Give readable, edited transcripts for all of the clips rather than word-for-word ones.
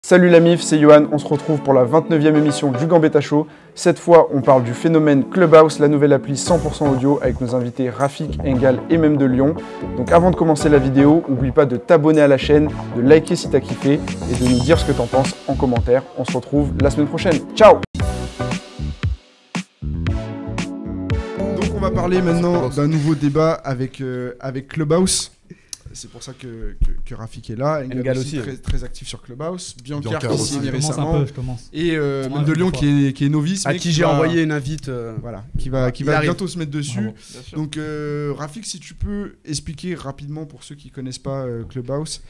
Salut la MIF, c'est Yohan, on se retrouve pour la 29e émission du Gambetta Show. Cette fois, on parle du phénomène Clubhouse, la nouvelle appli 100% audio avec nos invités Rafik, Engal et même de Lyon. Donc avant de commencer la vidéo, n'oublie pas de t'abonner à la chaîne, de liker si t'as kiffé et de nous dire ce que t'en penses en commentaire. On se retrouve la semaine prochaine. Ciao! Donc on va parler maintenant d'un nouveau débat avec Clubhouse. C'est pour ça que Rafik est là. Engal aussi très actif sur Clubhouse. Bianca aussi récemment. Et même de Lyon qui est novice. À qui j'ai envoyé une invite. Voilà, qui va bientôt se mettre dessus. Donc Rafik, si tu peux expliquer rapidement pour ceux qui ne connaissent pas Clubhouse,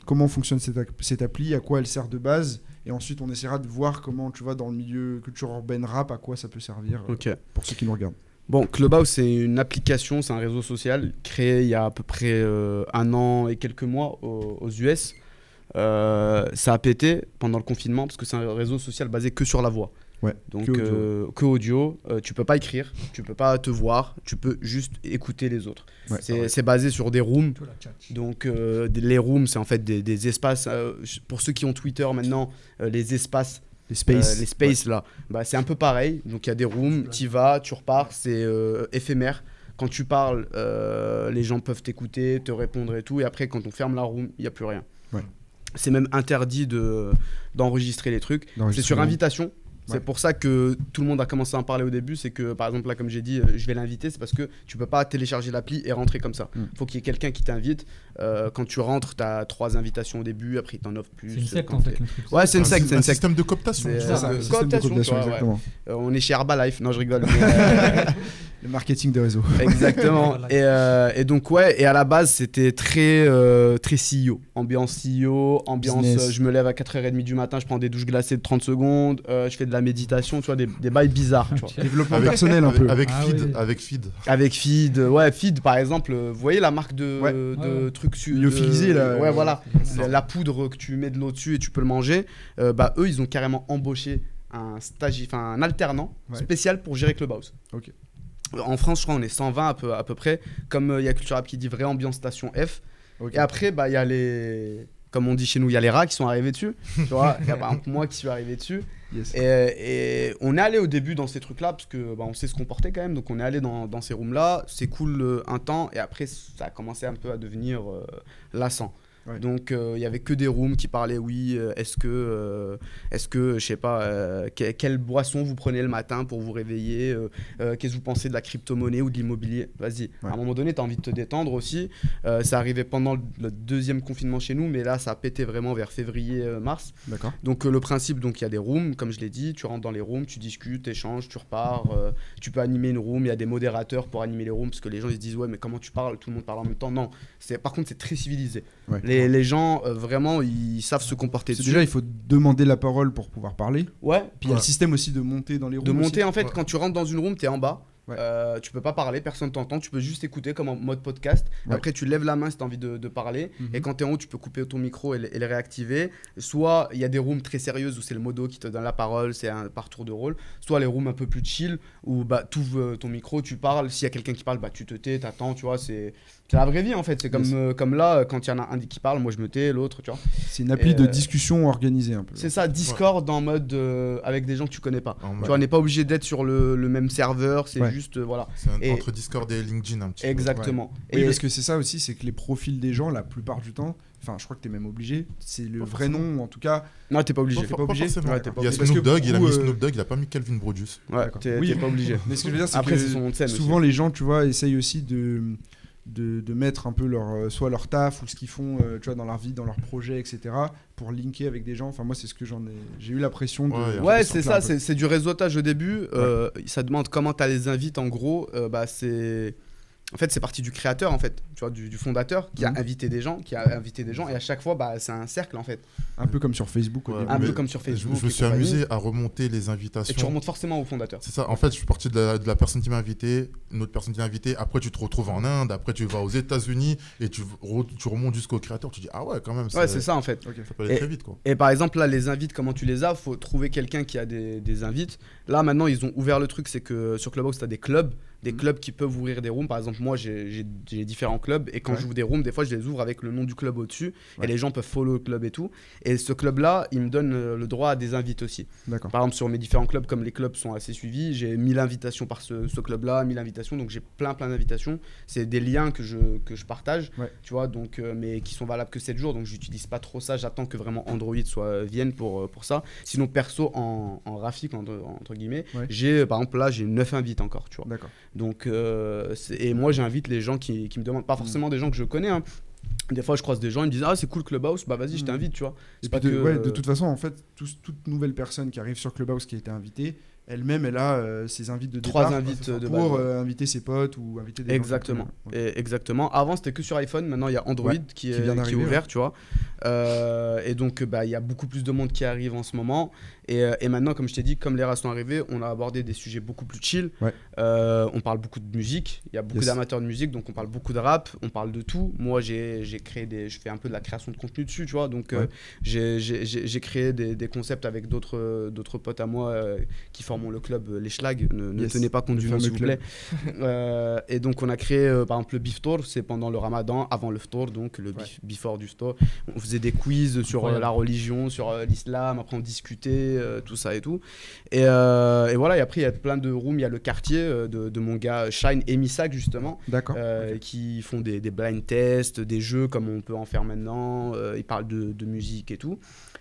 comment fonctionne cette appli, à quoi elle sert de base. Et ensuite, on essaiera de voir comment, tu vois, dans le milieu culture urbaine rap, à quoi ça peut servir pour ceux qui nous regardent. Bon, Clubhouse, c'est une application, c'est un réseau social créé il y a à peu près 1 an et quelques mois aux US. Ça a pété pendant le confinement parce que c'est un réseau social basé que sur la voix. Ouais, donc que audio. Tu peux pas écrire, tu peux pas te voir, tu peux juste écouter les autres. Ouais, c'est basé sur des rooms. Donc les rooms, c'est en fait des espaces. Pour ceux qui ont Twitter maintenant, les espaces. Les spaces là, bah, c'est un peu pareil. Donc il y a des rooms, tu y vas, tu repars, c'est éphémère. Quand tu parles, les gens peuvent t'écouter, te répondre et tout. Et après, quand on ferme la room, il n'y a plus rien. Ouais. C'est même interdit d'enregistrer les trucs. C'est sur invitation. C'est pour ça que tout le monde a commencé à en parler au début. C'est que par exemple là, comme j'ai dit, je vais l'inviter. C'est parce que tu peux pas télécharger l'appli et rentrer comme ça. Faut qu'il y ait quelqu'un qui t'invite. Quand tu rentres, tu as 3 invitations au début. Après, il t'en offre plus. C'est une secte en fait. Ouais, c'est une secte. C'est un système de cooptation. Exactement. On est chez Herbalife. Non, je rigole. Le marketing de réseau. Exactement. Et donc ouais. Et à la base, c'était très CEO. Ambiance CEO. Ambiance. Je me lève à 4h30 du matin. Je prends des douches glacées de 30 secondes. Je fais de la méditation, tu vois, des bails bizarres, tu vois. Développement personnel un peu. Avec Feed. Avec Feed, ouais, Feed par exemple, vous voyez la marque de trucs lyophilisé là. Ouais, voilà, la poudre que tu mets de l'eau dessus et tu peux le manger. Bah eux, ils ont carrément embauché un alternant spécial pour gérer Clubhouse. Ok. En France, je crois, on est 120 à peu près. Comme il y a Culture Rap qui dit vraie ambiance station F. Okay. Et après, bah il y a les, comme on dit chez nous, il y a les rats qui sont arrivés dessus. Tu vois, il y a par exemple moi qui suis arrivé dessus. Yes. Et on est allé au début dans ces trucs-là parce que on sait se comporter quand même. Donc on est allé dans ces rooms-là. C'est cool un temps et après ça a commencé un peu à devenir lassant. Ouais. Donc il y avait que des rooms qui parlaient est-ce que je sais pas quelle boisson vous prenez le matin pour vous réveiller, qu'est-ce que vous pensez de la crypto-monnaie ou de l'immobilier, vas-y. À un moment donné tu as envie de te détendre aussi. Ça arrivait pendant le 2e confinement chez nous, mais là ça a pété vraiment vers février mars. D'accord. Donc le principe, donc il y a des rooms comme je l'ai dit, tu rentres dans les rooms, tu discutes, échanges, tu repars, tu peux animer une room, il y a des modérateurs pour animer les rooms parce que les gens ils se disent ouais mais comment tu parles, tout le monde parle en même temps. Non, par contre c'est très civilisé. Ouais. Les gens, vraiment, ils savent se comporter dessus. Déjà, il faut demander la parole pour pouvoir parler. Ouais. Puis il y a le système aussi de monter dans les rooms. De monter, en fait, quand tu rentres dans une room, tu es en bas. Ouais. Tu peux pas parler, personne t'entend, tu peux juste écouter comme en mode podcast. Ouais. Après, tu lèves la main si tu as envie de parler. Et quand tu es en haut, tu peux couper ton micro et le réactiver. Soit il y a des rooms très sérieuses où c'est le modo qui te donne la parole, c'est par tour de rôle. Soit les rooms un peu plus chill où tu ouvres ton micro, tu parles. S'il y a quelqu'un qui parle, tu te tais, t'attends, tu vois. C'est la vraie vie en fait. C'est comme là, quand il y en a un qui parle, moi je me tais, l'autre, tu vois. C'est une appli de discussion organisée un peu. C'est ça, Discord en mode avec des gens que tu connais pas. Tu vois, on n'est pas obligé d'être sur le même serveur, c'est juste voilà. C'est entre Discord et LinkedIn un petit peu. Exactement. Ouais. Oui, parce que c'est ça aussi, c'est que les profils des gens, la plupart du temps, enfin je crois que t'es même obligé, c'est le vrai nom ou en tout cas. Non, t'es pas obligé. T'es pas obligé. Il y a Snoop Dogg, il a mis Snoop Dogg, il a pas mis Calvin Broadus. Ouais, t'es pas obligé. Mais ce que je veux dire, c'est après, que c'est son nom de scène souvent aussi. Les gens, tu vois, essayent aussi de mettre un peu soit leur taf ou ce qu'ils font tu vois, dans leur vie, dans leur projet, etc. pour linker avec des gens. Enfin moi c'est ce que j'ai eu l'impression de... Ouais, c'est ça, c'est du réseautage au début. Ça demande comment tu les invites en gros. En fait, c'est parti du créateur, en fait, tu vois, du fondateur qui a invité des gens, et à chaque fois, c'est un cercle, en fait. Un peu comme sur Facebook. Un peu comme sur Facebook. Je me suis amusé à remonter les invitations. Et tu remontes forcément au fondateur. C'est ça. En fait, je suis parti de la personne qui m'a invité, une autre personne qui m'a invité. Après, tu te retrouves en Inde. Après, tu vas aux États-Unis et tu remontes jusqu'au créateur. Tu dis ah ouais, quand même. Ouais, c'est ça en fait. Okay. Ça peut aller très vite, quoi. Et par exemple, là, les invites, comment tu les as? Faut trouver quelqu'un qui a des invites. Là, maintenant, ils ont ouvert le truc, c'est que sur Clubhouse, tu as des clubs. des clubs qui peuvent ouvrir des rooms. Par exemple, moi, j'ai différents clubs et quand j'ouvre des rooms, des fois, je les ouvre avec le nom du club au-dessus et les gens peuvent follow le club et tout. Et ce club-là, il me donne le droit à des invites aussi. Par exemple, sur mes différents clubs, comme les clubs sont assez suivis, j'ai 1000 invitations par ce club-là, 1000 invitations, donc j'ai plein d'invitations. C'est des liens que je partage, tu vois, donc, mais qui sont valables que 7 jours, donc j'utilise pas trop ça. J'attends que vraiment Android vienne pour ça. Sinon, perso, en Rafik, entre guillemets, j'ai, par exemple, là, j'ai 9 invites encore, tu vois. Donc, et moi j'invite les gens qui me demandent, pas forcément des gens que je connais, hein. Des fois je croise des gens, ils me disent ah c'est cool Clubhouse, bah vas-y je t'invite, tu vois. De toute façon en fait toute nouvelle personne qui arrive sur Clubhouse qui a été invitée, elle-même elle a ses invites de départ 3 invites pour inviter ses potes ou inviter des gens. Exactement. Avant c'était que sur iPhone, maintenant il y a Android qui est ouvert, tu vois. Et donc il y a beaucoup plus de monde qui arrive en ce moment. Et maintenant, comme je t'ai dit, comme les rats sont arrivés, on a abordé des sujets beaucoup plus chill. On parle beaucoup de musique, il y a beaucoup d'amateurs de musique, donc on parle beaucoup de rap, on parle de tout. Moi je fais un peu de la création de contenu dessus, tu vois. Donc j'ai créé des concepts avec d'autres potes à moi qui forment le club Les Schlag. Ne tenez pas compte du nom s'il vous plaît. Et donc on a créé par exemple le Beef Tour, c'est pendant le Ramadan, avant le Ftour, donc le before du Ftour. On faisait des quiz sur la religion, sur l'islam, après on discutait, tout ça et tout. Et voilà, et après il y a plein de rooms, il y a le quartier de mon gars Shine et Misak justement, qui font des blind tests, des jeux comme on peut en faire maintenant, ils parlent de musique et tout.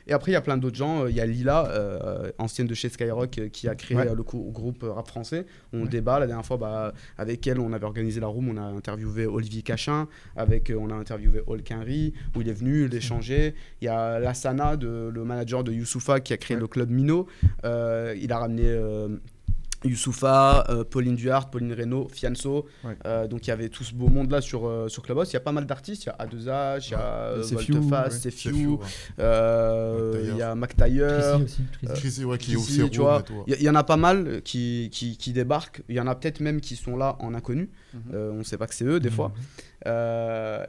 Et après il y a plein d'autres gens, il y a Lila, ancienne de chez Skyrock, qui a créé le groupe rap français. On débat, la dernière fois avec elle on avait organisé la room, on a interviewé Olivier Cachin, on a interviewé Olkinry où il est venu l'échanger. Il y a Lassana, le manager de Youssoufa, qui a créé le club Mino. Il a ramené Youssoufa, Pauline Duhart, Pauline Reynaud, Fianso. Donc il y avait tout ce beau monde là sur Clubhouse. Il y a pas mal d'artistes, il y a A2H, il y a Volteface, Sefiu, il y a Mac Taylor, Chrissy, qui est aussi tu vois. Il y en a pas mal qui débarquent. Il y en a peut-être même qui sont là en inconnu. On ne sait pas que c'est eux des fois.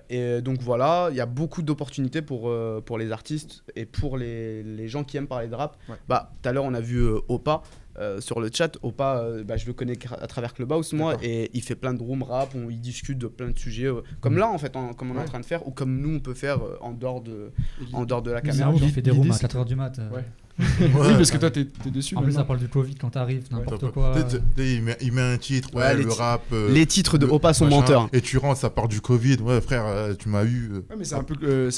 Et donc voilà, il y a beaucoup d'opportunités pour les artistes et pour les gens qui aiment parler de rap. Tout à l'heure on a vu Opa sur le chat. Opa, je le connais à travers Clubhouse moi, et il fait plein de rooms rap, il discute de plein de sujets comme là en fait, comme on est en train de faire, ou comme nous on peut faire en dehors de la caméra. Il fait des rooms à 4h du mat. Oui, parce que toi t'es dessus. En plus ça parle du Covid quand t'arrives, n'importe quoi. Il met un titre, le rap. Les titres de Opa sont menteurs. Et tu rentres, ça part du Covid. Ouais frère, tu m'as eu. Mais c'est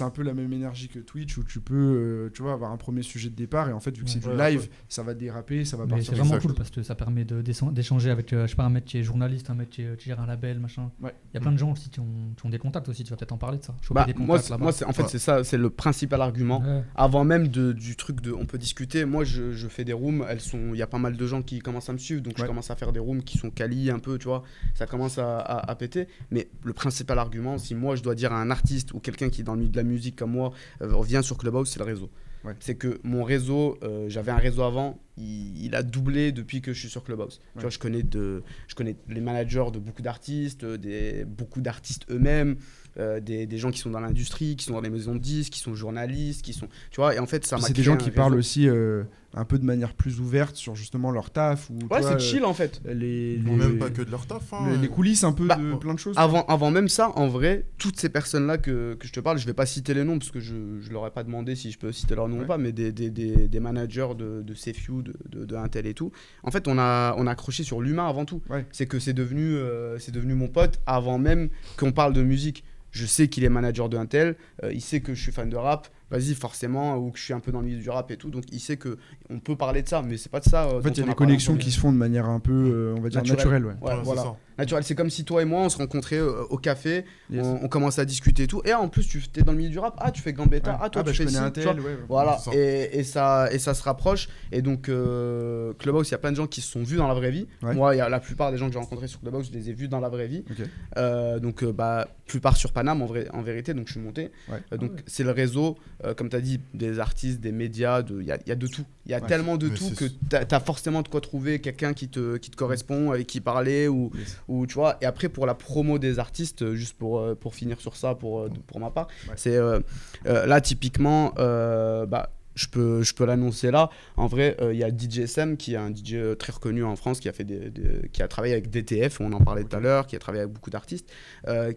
un peu la même énergie que Twitch, où tu peux tu vois, avoir un premier sujet de départ, et en fait vu que c'est du live, ça va déraper, ça va partir. C'est vraiment cool parce que ça permet d'échanger avec je sais pas, un mec qui est journaliste, un mec qui gère un label, machin. Il y a plein de gens aussi qui ont des contacts aussi, tu vas peut-être en parler de ça. Moi en fait c'est ça, c'est le principal argument. Avant même du truc on peut discuter. Moi je fais des rooms, il y a pas mal de gens qui commencent à me suivre, donc je commence à faire des rooms qui sont quali un peu, tu vois, ça commence à péter. Mais le principal argument, si moi je dois dire à un artiste ou quelqu'un qui est dans le milieu de la musique comme moi, vient sur Clubhouse, c'est le réseau. C'est que mon réseau, j'avais un réseau avant, il a doublé depuis que je suis sur Clubhouse. Tu vois, je connais les managers de beaucoup d'artistes, beaucoup d'artistes eux-mêmes, des gens qui sont dans l'industrie, qui sont dans les maisons de disques, qui sont journalistes, tu vois, et en fait ça m'a créé. C'est des gens qui parlent aussi un peu de manière plus ouverte sur justement leur taf, ou c'est chill en fait. Même pas que de leur taf, les coulisses un peu de plein de choses. Avant même ça, en vrai, toutes ces personnes là que je te parle, je vais pas citer les noms parce que je leur ai pas demandé si je peux citer leur nom ou pas, mais des managers de Sefiu, de Intel et tout. En fait, on a accroché sur l'humain avant tout. C'est que c'est devenu mon pote avant même qu'on parle de musique. Je sais qu'il est manager de Intel, il sait que je suis fan de rap, vas-y forcément, ou que je suis un peu dans le milieu du rap et tout, donc il sait qu'on peut parler de ça, mais c'est pas de ça. En fait, il y a des connexions qui se font de manière un peu, on va dire, naturelle. Voilà. Naturel, c'est comme si toi et moi on se rencontrait au café, on commence à discuter et tout, et en plus tu es dans le milieu du rap, tu fais Gambetta, toi tu fais ci, voilà, et ça se rapproche. Et donc Clubhouse, il y a plein de gens qui se sont vus dans la vraie vie. Moi, il y a la plupart des gens que j'ai rencontrés sur Clubhouse, je les ai vus dans la vraie vie. Donc plupart sur Paname en vérité, donc je suis monté. Donc c'est le réseau, comme tu as dit, des artistes, des médias, il y a de tout. Il y a tellement de tout que tu as forcément de quoi trouver quelqu'un qui te correspond, avec qui parler, ou tu vois. Et après, pour la promo des artistes, juste pour finir sur ça, pour ma part, c'est là typiquement je peux l'annoncer là. En vrai, il y a DJ Sam, qui est un DJ très reconnu en France, qui a travaillé avec DTF, on en parlait tout à l'heure, qui a travaillé avec beaucoup d'artistes,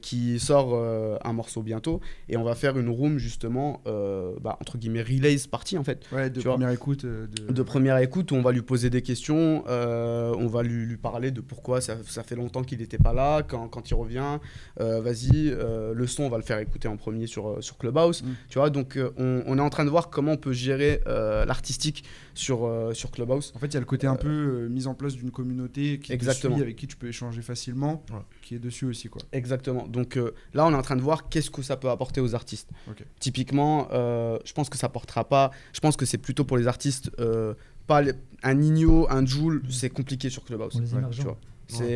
qui sort un morceau bientôt. Et on va faire une room, justement, entre guillemets, release party, en fait. Ouais, de première écoute. De première écoute, où on va lui poser des questions, on va lui parler de pourquoi ça fait longtemps qu'il n'était pas là, quand il revient. Vas-y, le son, on va le faire écouter en premier sur Clubhouse. Tu vois, donc on est en train de voir comment on peut gérer l'artistique sur Clubhouse. En fait, il y a le côté un peu mise en place d'une communauté qui te suit, avec qui tu peux échanger facilement, qui est dessus aussi, quoi. Exactement. Donc là, on est en train de voir qu'est-ce que ça peut apporter aux artistes. Typiquement, je pense que ça portera pas. Je pense que c'est plutôt pour les artistes, pas un Nino, un Jul, c'est compliqué sur Clubhouse. Pour les émergents. Tu vois.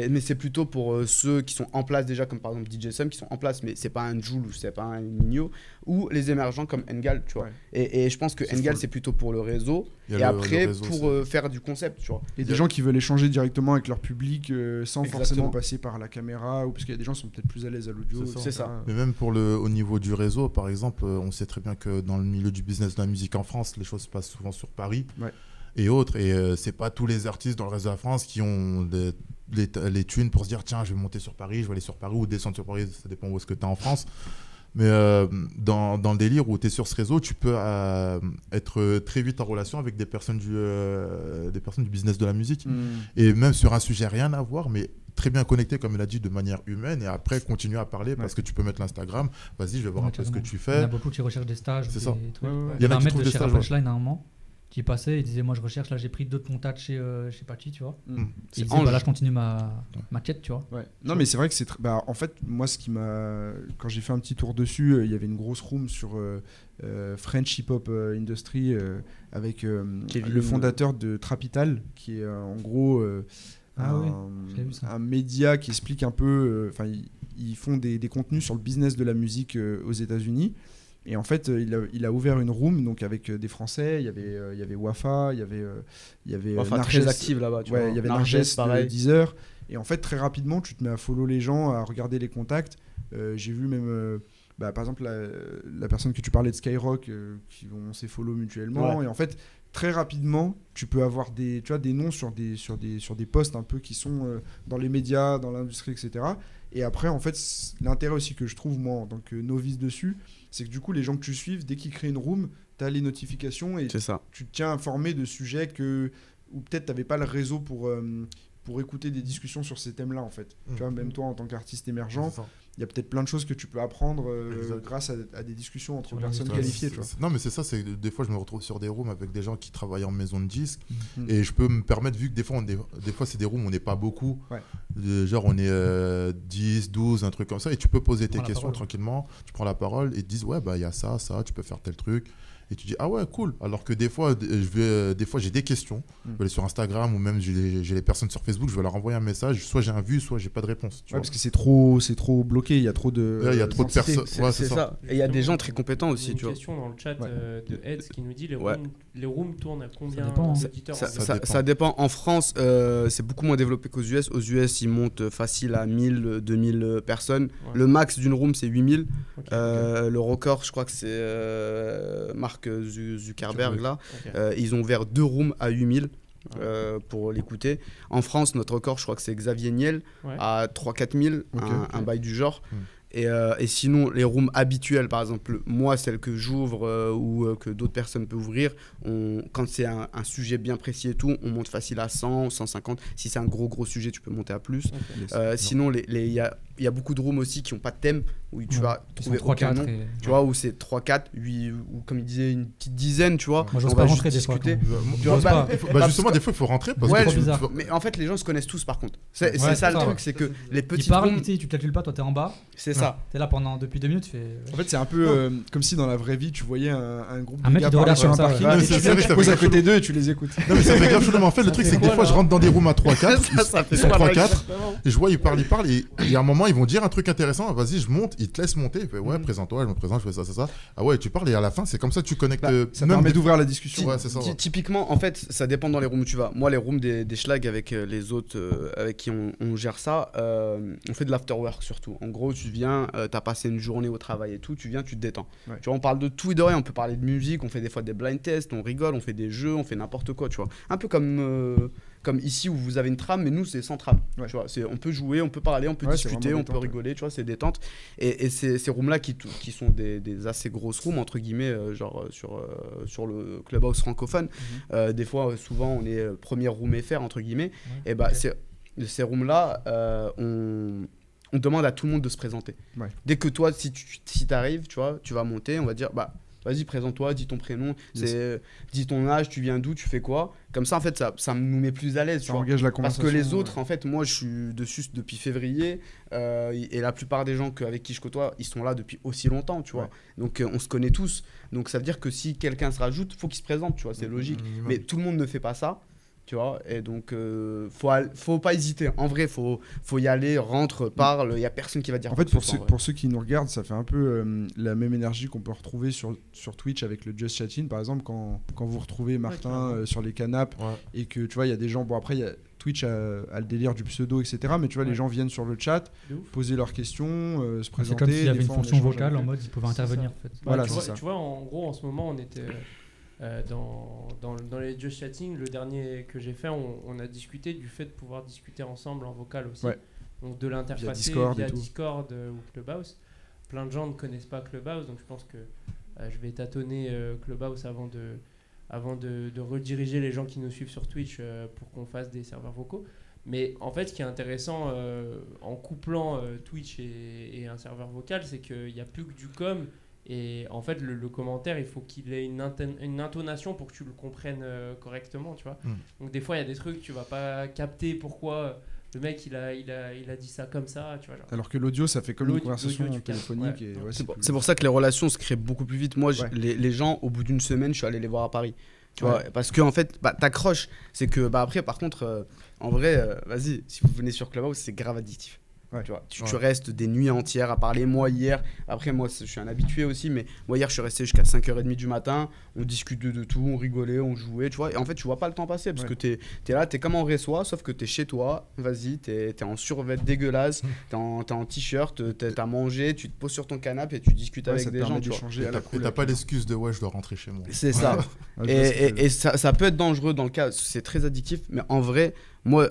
Mais c'est plutôt pour ceux qui sont en place déjà, comme par exemple DJ Sam, qui sont en place, mais c'est pas un Jul ou c'est pas un Nino, ou les émergents comme Ngal, tu vois. Et je pense que Ngal, c'est plutôt pour le réseau, et après le réseau, pour faire du concept, tu vois. Et des gens qui veulent échanger directement avec leur public sans forcément passer par la caméra, ou parce qu'il y a des gens qui sont peut-être plus à l'aise à l'audio. C'est ça. Mais même au niveau du réseau, par exemple, on sait très bien que dans le milieu du business de la musique en France, les choses se passent souvent sur Paris. Et autres, et c'est pas tous les artistes dans le reste de la France qui ont les thunes pour se dire tiens, je vais monter sur Paris, je vais aller sur Paris ou descendre sur Paris, ça dépend où est-ce que tu es en France. Mais dans le délire où tu es sur ce réseau, tu peux être très vite en relation avec des personnes du business de la musique. Et même sur un sujet rien à voir, mais très bien connecté, comme il a dit, de manière humaine, et après continuer à parler parce que tu peux mettre l'Instagram. Vas-y, je vais voir un peu ce que tu fais. Il y en a beaucoup qui recherchent des stages. C'est ça. Il y en a un mec de chez Punchline à un moment qui passait et disait moi je recherche, là j'ai pris d'autres contacts chez Pachi, tu vois. Il disait là je continue ma quête, tu vois. Non mais c'est vrai que c'est en fait moi ce qui m'a, quand j'ai fait un petit tour dessus, il y avait une grosse room sur French Hip Hop Industry avec le fondateur de Trapital, qui est en gros un média qui explique un peu, ils font des contenus sur le business de la musique aux États-Unis. Et en fait, il a ouvert une room donc avec des Français. Il y avait Wafa, il y avait Wafa Narges, très active là-bas. Tu vois. Il y avait Narges de Deezer. Et en fait, très rapidement, tu te mets à follow les gens, à regarder les contacts. J'ai vu même, par exemple, la personne que tu parlais de Skyrock, on s'est follow mutuellement. Et en fait, très rapidement, tu peux avoir des noms sur des posts un peu qui sont dans les médias, dans l'industrie, etc. Et après, en fait, l'intérêt aussi que je trouve, moi, en tant que novice dessus, c'est que du coup, les gens que tu suives, dès qu'ils créent une room, tu as les notifications et tu te tiens informé de sujets où peut-être tu n'avais pas le réseau pour écouter des discussions sur ces thèmes-là, en fait. Tu vois, même toi, en tant qu'artiste émergent, il y a peut-être plein de choses que tu peux apprendre grâce à des discussions entre personnes qualifiées. Tu vois. Non, mais c'est ça, des fois, je me retrouve sur des rooms avec des gens qui travaillent en maison de disques et je peux me permettre, vu que des fois, c'est des rooms où on n'est pas beaucoup, genre on est 10, 12, un truc comme ça, et tu peux poser tes questions tranquillement, tu prends la parole et ils te disent, ouais, bah, il y a ça, tu peux faire tel truc. Et tu dis ah ouais cool, alors que des fois j'ai des questions, je vais aller sur Instagram ou même j'ai les personnes sur Facebook, je vais leur envoyer un message, soit j'ai un vu, soit j'ai pas de réponse, parce que c'est trop bloqué, il y a trop de personnes, c'est ça. Et il y a des gens très compétents aussi, tu vois. Une question dans le chat de Eds qui nous dit les rooms tournent à combien d'auditeurs? Ça dépend. En France, c'est beaucoup moins développé qu'aux US. Aux US, ils montent facile à 1000, 2000 personnes. Le max d'une room, c'est 8000. Le record, je crois que c'est Mark Zuckerberg là. Ils ont ouvert 2 rooms à 8000 pour l'écouter. En France, notre record, je crois que c'est Xavier Niel à 3-4 000, un bail du genre. Et sinon, les rooms habituels, par exemple, moi, celle que j'ouvre ou que d'autres personnes peuvent ouvrir, quand c'est un sujet bien précis et tout, on monte facile à 100, 150. Si c'est un gros sujet, tu peux monter à plus. Sinon, il y a beaucoup de rooms aussi qui n'ont pas de thème, où tu vas trouver aucun nom, tu vois, où c'est 3, 4, 8, ou comme il disait, une petite dizaine, tu vois. Moi, j'ose pas rentrer des fois. Justement, des fois, il faut rentrer. Mais en fait, les gens se connaissent tous, par contre. C'est ça le truc, c'est que les petits rooms... Tu calcules pas, toi, t'es en bas. C'est ça. T'es là depuis 2 minutes, tu fais... En fait, c'est un peu comme si dans la vraie vie, tu voyais un groupe de mec gars qui parler sur un parking, et tu te poses à côté d'eux et tu les écoutes. Non, mais ça fait grave chaud. En fait, le truc, c'est que des fois, je rentre dans des rooms à 3-4, ils sont 3-4, et je vois, ils parlent, et à un moment, ils vont dire un truc intéressant, vas-y, je monte, il te laisse monter. Il fait, ouais, présente-toi, je me présente, je fais ça. Ah ouais, tu parles et à la fin, c'est comme ça que tu connectes. Ça permet d'ouvrir la discussion. Ouais, c'est ça. Typiquement, en fait, ça dépend dans les rooms où tu vas. Moi, les rooms des schlags avec les autres avec qui on gère ça, on fait de l'afterwork surtout. En gros, tu viens, t'as passé une journée au travail et tout, tu viens, tu te détends. Ouais. Tu vois, on parle de tout et de rien. On peut parler de musique, on fait des fois des blind tests, on rigole, on fait des jeux, on fait n'importe quoi, tu vois. Un peu comme ici où vous avez une trame, mais nous c'est sans trame. Ouais. Tu vois, on peut jouer, on peut parler, on peut discuter, on peut rigoler, tu vois, c'est détente. Et ces rooms là qui sont des assez grosses rooms entre guillemets, genre sur le Clubhouse francophone. Des fois, souvent, on est premier room FR entre guillemets. Et bah ces rooms là, on demande à tout le monde de se présenter. Ouais. Dès que toi, si t'arrives, tu vois, tu vas monter, on va dire bah vas-y, présente-toi, dis ton prénom, dis ton âge, tu viens d'où, tu fais quoi. Comme ça, en fait, ça nous met plus à l'aise. Ça engage la conversation. Parce que les autres, en fait, moi, je suis dessus depuis février et la plupart des gens avec qui je côtoie, ils sont là depuis aussi longtemps, tu vois. Donc, on se connaît tous. Donc, ça veut dire que si quelqu'un se rajoute, il faut qu'il se présente, tu vois, c'est logique. Mais tout le monde ne fait pas ça. Tu vois, et donc faut pas hésiter. En vrai, faut y aller, rentre, parle. Il y a personne qui va dire. En fait, pour ceux qui nous regardent, ça fait un peu la même énergie qu'on peut retrouver sur Twitch avec le Just Chatting, par exemple, quand vous retrouvez Martin sur les canapes et que tu vois, il y a des gens. Bon, après, Twitch a le délire du pseudo, etc. Mais tu vois, les gens viennent sur le chat, poser leurs questions, se présenter. C'est comme s'il y avait une fonction vocale en mode ils pouvaient intervenir. En fait. Voilà, tu vois, en gros, en ce moment, on était. Dans les Just Chatting, le dernier que j'ai fait, on a discuté du fait de pouvoir discuter ensemble en vocal aussi. Ouais. Donc de l'interfacer via Discord ou Clubhouse. Plein de gens ne connaissent pas Clubhouse, donc je pense que je vais tâtonner Clubhouse avant de rediriger les gens qui nous suivent sur Twitch pour qu'on fasse des serveurs vocaux. Mais en fait, ce qui est intéressant en couplant Twitch et un serveur vocal, c'est qu'il n'y a plus que du com. Et en fait, le commentaire, il faut qu'il ait une intonation pour que tu le comprennes correctement, tu vois. Donc des fois, il y a des trucs, tu vas pas capter pourquoi le mec, il a dit ça comme ça, tu vois. Genre. Alors que l'audio, ça fait comme une conversation téléphonique. Et c'est pour ça que les relations se créent beaucoup plus vite. Moi, les gens, au bout d'une semaine, je suis allé les voir à Paris. Tu vois, parce que en fait, t'accroches. C'est que après, par contre, en vrai, vas-y, si vous venez sur Clubhouse, c'est grave addictif. Ouais. Tu vois, tu restes des nuits entières à parler. Moi hier, après moi je suis un habitué aussi, mais moi hier je suis resté jusqu'à 5h30 du matin, on discute de tout, on rigolait, on jouait, tu vois, et en fait tu vois pas le temps passer parce que t'es là, t'es comme en réseau, sauf que t'es chez toi, vas-y, t'es en survêt dégueulasse, t'es en t-shirt, t'as mangé, tu te poses sur ton canapé et tu discutes avec des gens, tu vois. Et t'as pas l'excuse de ouais je dois rentrer chez moi. C'est ça. Et ça peut être dangereux dans le cas, c'est très addictif, mais en vrai, moi,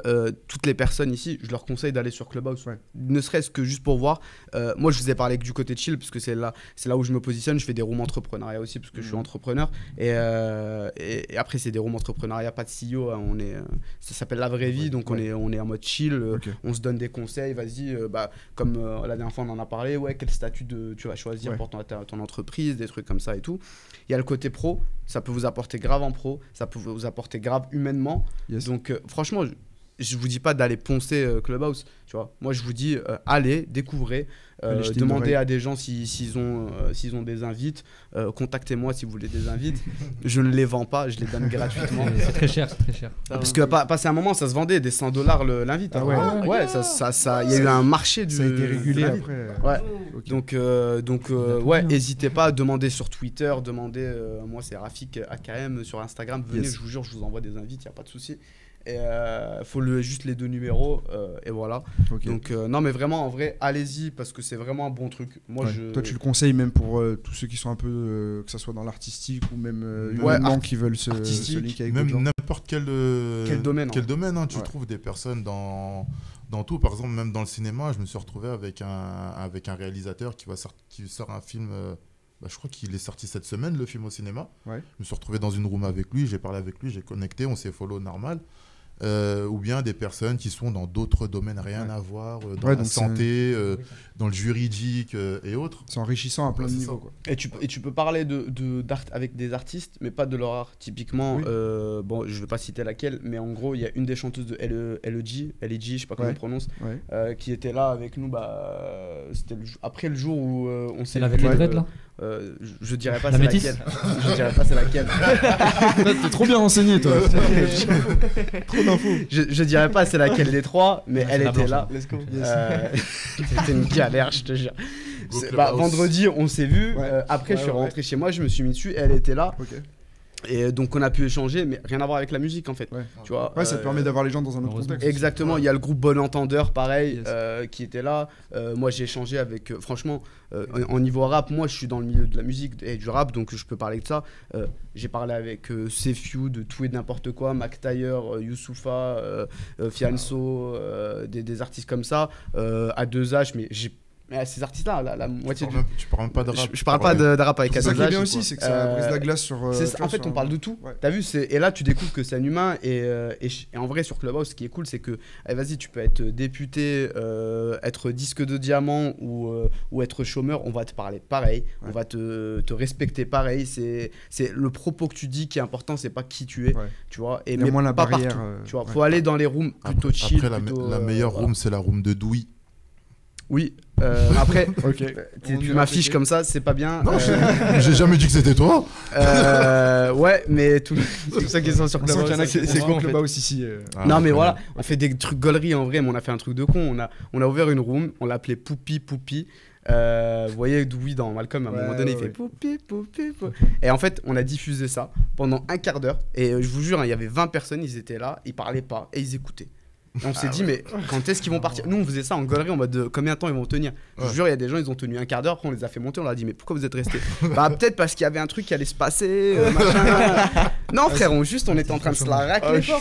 toutes les personnes ici, je leur conseille d'aller sur Clubhouse, ne serait-ce que juste pour voir. Moi, je vous ai parlé que du côté chill, parce que c'est là où je me positionne. Je fais des rooms entrepreneuriat aussi, parce que je suis entrepreneur. Et après, c'est des rooms entrepreneuriat, pas de CEO. Hein, ça s'appelle la vraie vie, donc on est en mode chill. On se donne des conseils. Vas-y, comme la dernière fois, on en a parlé. Ouais, quel statut tu vas choisir pour ton entreprise, des trucs comme ça et tout. Il y a le côté pro. Ça peut vous apporter grave en pro, ça peut vous apporter grave humainement. Donc franchement, je vous dis pas d'aller poncer Clubhouse, tu vois. Moi je vous dis allez, découvrez, demandez à des gens s'ils ont des invites, contactez-moi si vous voulez des invites. Je ne les vends pas, je les donne gratuitement. C'est très cher, c'est très cher. Parce que passé un moment ça se vendait des $100 l'invite. Ah ouais, ça il y a eu un marché ça a été régulé après. Ouais. Okay. Donc n'hésitez pas à demander sur Twitter, moi c'est Rafik AKM sur Instagram, venez, je vous jure, je vous envoie des invites, il y a pas de souci. Et faut juste les 2 numéros et voilà. Donc non mais vraiment en vrai allez-y parce que c'est vraiment un bon truc. Moi toi tu le conseilles même pour tous ceux qui sont un peu que ça soit dans l'artistique ou même humainement qui veulent se linker avec même n'importe quel domaine. Quel domaine hein, tu trouves des personnes dans tout. Par exemple même dans le cinéma, je me suis retrouvé avec un réalisateur qui sort un film. Je crois qu'il est sorti cette semaine, le film au cinéma. Je me suis retrouvé dans une room avec lui, j'ai parlé avec lui, j'ai connecté, on s'est follow normal. Ou bien des personnes qui sont dans d'autres domaines, rien à voir, dans la santé, dans le juridique et autres. C'est enrichissant à plein de niveaux. Quoi. Et tu peux parler d'art avec des artistes, mais pas de leur art. Typiquement, bon, je ne vais pas citer laquelle, mais en gros, il y a une des chanteuses de LEG, je ne sais pas comment on prononce, qui était là avec nous. C'était après le jour où on s'est... Elle avec les dreads là je dirais pas c'est laquelle. Je dirais pas c'est laquelle. T'es trop bien renseigné toi. Trop d'infos. Je dirais pas c'est laquelle des trois, mais elle était là. C'était une galère, je te jure. vendredi, on s'est vu. Après, je suis rentré chez moi, je me suis mis dessus. Elle était là. Et donc on a pu échanger, mais rien à voir avec la musique en fait. Tu vois, ça te permet d'avoir les gens dans un autre contexte. Exactement, il y a le groupe Bon Entendeur pareil qui était là. Moi j'ai échangé avec, franchement, en niveau rap, moi je suis dans le milieu de la musique et du rap, donc je peux parler de ça. J'ai parlé avec Sefiu de tout et de n'importe quoi, Mac Taylor, Youssoufa, Fianso, des artistes comme ça, à 2H, mais à ces artistes-là, la moitié du... Tu parles même pas de rap. Je parle pas de rap avec C'est ça qui est bien aussi, c'est que ça brise la glace sur... en fait, on parle de tout. T'as vu, et là, tu découvres que c'est un humain. Et en vrai, sur Clubhouse, ce qui est cool, c'est que, vas-y, tu peux être député, être disque de diamant ou être chômeur. On va te parler pareil. On va te respecter pareil. C'est le propos que tu dis qui est important, c'est pas qui tu es. Tu vois, et mais moins la barrière. Tu vois, faut aller dans les rooms plutôt chill. Après, la meilleure room, c'est la room de Douy. Oui, après, tu m'affiches comme ça, c'est pas bien. Non, j'ai jamais dit que c'était toi. Ouais, mais tout ça qui sont sur Clubhouse, c'est quoi Clubhouse ici Non, mais voilà, on fait des trucs gauleries en vrai, mais on a fait un truc de con. On a ouvert une room, on l'appelait Poupi. Vous voyez Dewey dans Malcolm, à un moment donné, il fait Poupi. Et en fait, on a diffusé ça pendant un quart d'heure. Et je vous jure, il y avait 20 personnes, ils étaient là, ils parlaient pas et ils écoutaient. Et on s'est dit, mais quand est-ce qu'ils vont partir? Nous, on faisait ça en galerie en mode combien de temps ils vont tenir. Je vous jure, il y a des gens, ils ont tenu un quart d'heure. Après, on les a fait monter. On leur a dit, mais pourquoi vous êtes restés? Bah, peut-être parce qu'il y avait un truc qui allait se passer. Machin. Non, frère, on était en train de se la racler fort.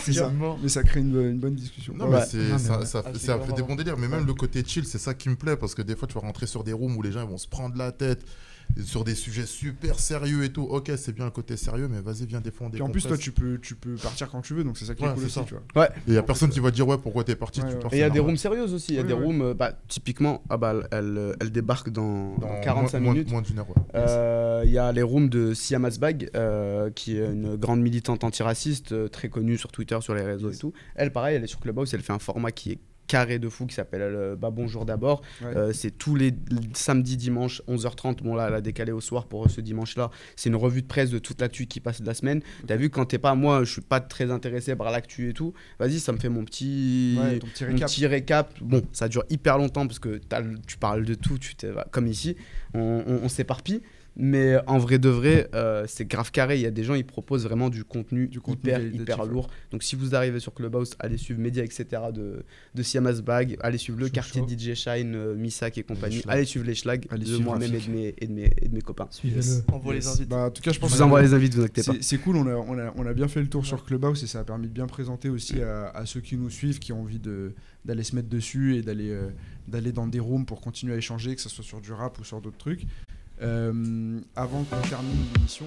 Mais ça crée une bonne discussion. Non, mais ça fait des bons délires. Mais même le côté chill, c'est ça qui me plaît. Parce que des fois, tu vas rentrer sur des rooms où les gens vont se prendre la tête sur des sujets super sérieux et tout. Ok, c'est bien le côté sérieux, mais vas-y, viens défendre. Et en plus, toi, tu peux partir quand tu veux, donc c'est ça qui est cool aussi, tu vois. Et il y a personne qui va dire pourquoi t'es parti. Et il y a des rooms sérieuses aussi. Il y a des rooms, typiquement, elle débarque dans 45 minutes. Moins d'une heure. Il y a les rooms de Siam Asbag, qui est une grande militante antiraciste, très connue sur Twitter, sur les réseaux et tout. Elle, pareil, elle est sur Clubhouse. Elle fait un format qui est carré de fou qui s'appelle Bah Bonjour d'abord. C'est tous les samedis, dimanches, 11h30. Bon, là, elle a décalé au soir pour ce dimanche-là. C'est une revue de presse de toute l'actu qui passe de la semaine. T'as vu, quand t'es pas, moi, je suis pas très intéressé par l'actu et tout. Vas-y, ça me fait mon petit récap. Bon, ça dure hyper longtemps parce que tu parles de tout, comme ici, on s'éparpille. Mais en vrai de vrai, c'est grave carré. Il y a des gens, ils proposent vraiment du contenu hyper lourd. Donc si vous arrivez sur Clubhouse, allez suivre Média, etc. de Siam Asbag, allez suivre le quartier DJ Shine, Missak et compagnie. Allez suivre les schlags de moi-même et de mes copains. Suivez-le. Envoie les invites. En tout cas, je vous envoie les invites, vous inquiétez pas. C'est cool, on a bien fait le tour sur Clubhouse et ça a permis de bien présenter aussi à ceux qui nous suivent, qui ont envie d'aller se mettre dessus et d'aller dans des rooms pour continuer à échanger, que ce soit sur du rap ou sur d'autres trucs. Avant qu'on termine l'émission...